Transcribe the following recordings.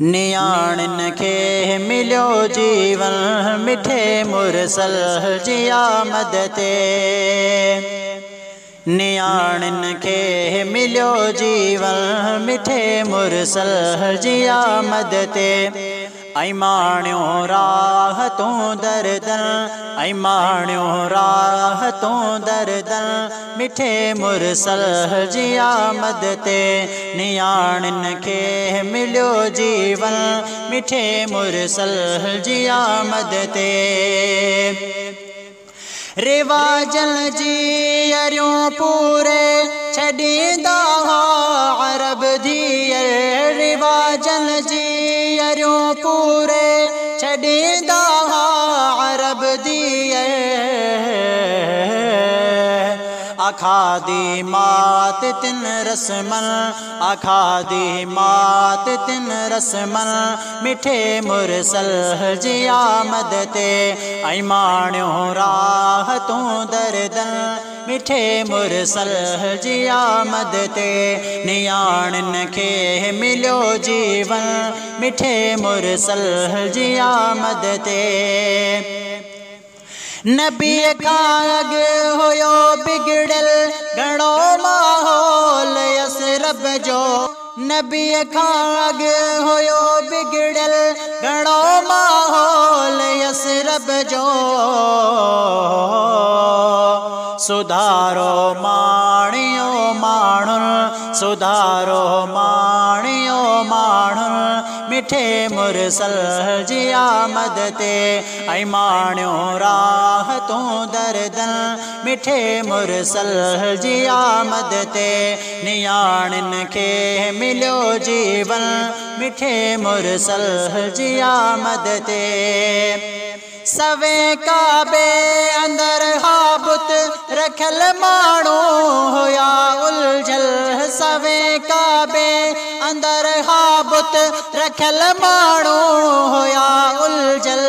नियाणिन खे मिलियो जीवन मिठे मुरसल जी आमद ते। नियाणिन खे मिलियो जीवन मिठे मुरसल जी आमद ते। ऐं माणियो राहतूं दर्दन, ऐं माणियो राहतूं दर्दन मिठे मुरसल जी आमद ते। नियाणिन खे मिलियो जीवन मिठे मुरसल जी आमद ते। रिवाजन जी अरियूं पूरे छॾींदा हुआ अरब धीअर, रिवाजन जी अरियूं पूरे छॾींदा हुआ अरब धीअर। आखादी मात तिन रस्मन, आखादी मात तिन रस्मन मिठे मुरसल जी आमद ते। ऐं माणियो राहतूं दर्दन मिठे मुरसल जी आमद ते। नियाणिन खे मिलियो जीवन मिठे मुरसल जी आमद ते। नबीअ खां अॻु हुयो बिगड़ियल घणो माहौल यसरब जो, नबीअ खां अॻु हुयो बिगड़ियल घणो माहौल यसरब जो। सुधारो माणियो माण्हुनि, सुधारो माणियो माण्हुनि मिठे मुरसल जी आमद ते। ऐं माणियो राहतूं दर्दन मिठे मुरसल जी आमद ते। नियाणिन खे मिलियो जीवन मिठे मुरसल जी आमद ते। सवे काबे अंदर हाबुत रखल माण्हू हुया उलझल, सवे काबे अंदर हाबुत रखल माण्हू हुया उलझल।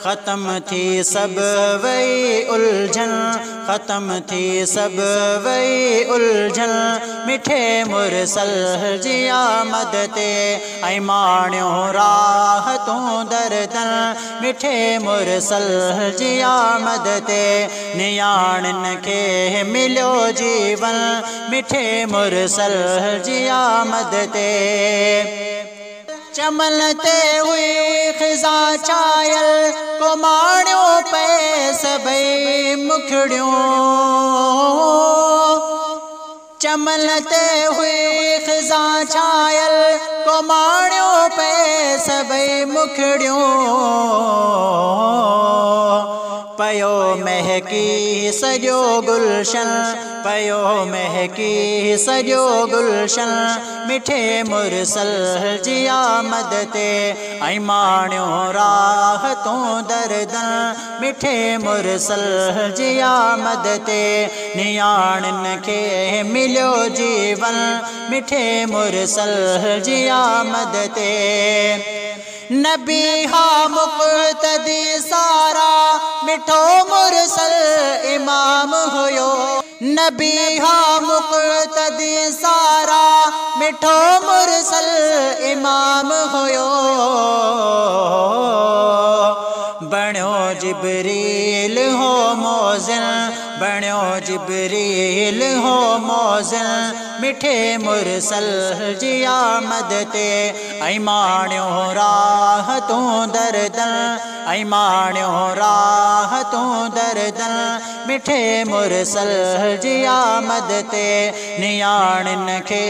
ख़त्म थी सब वही उलझन, ख़त्म थी सब वही उलझन मिठे मुरसल जी आमद ते। ऐं माणियो राहतूं दर्दन मिठे मुरसल जी आमद ते। नियाणिन खे मिलियो जीवन मिठे मुरसल जी आमद ते। चमन ते हुई ख़िज़ा छायल को माणियो पे सभई मुखड़ियूं, चमन ते हुई ख़िज़ा छायल को माणियो पे सभई मुखड़ियूं। पयो महकी सॼो गुलशन, पयो महकी सॼो गुलशन मिठे मुरसल जी आमद ते। ऐं माणियो राहतूं दर्दन मिठे मुरसल जी आमद ते। नियाणिन खे मिलियो जीवन मिठे मुरसल जी आमद ते। नबी हा मुक़्तदी सारा मिठो मुरसल इमाम हुयो, नबी हा मुक़्तदी सारा मिठो मुरसल इमाम हुयो। बणियो जिब्रील हो मौज़िन, बणियो जिब्रील हो मौज़िन मिठे मुरसल जी आमद ते। ऐं माणियो राहतूं दर्दन, ऐं माणियो राहतूं दर्दन मिठे मुरसल जी आमद ते। नियाणिन खे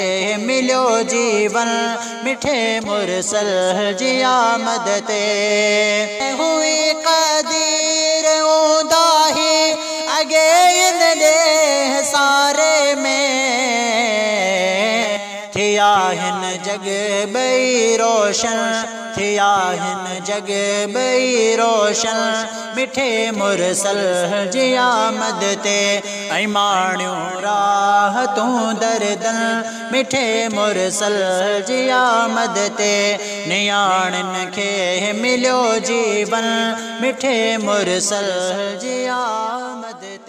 मिलियो जीवन मिठे मुरसल जी आमद ते। हुई क़दीर उदाही अगे इन ॾेह सारे में, थिया हिन जग ॿई रोशन, थिया हिन जग ॿई रोशन मिठे मुरसल जी आमद ते। ऐं माणियो राहतूं दर्दन मिठे मुरसल जी आमद ते। नियाणिन खे मिलियो जीवन मिठे मुरसल जी आमद ते।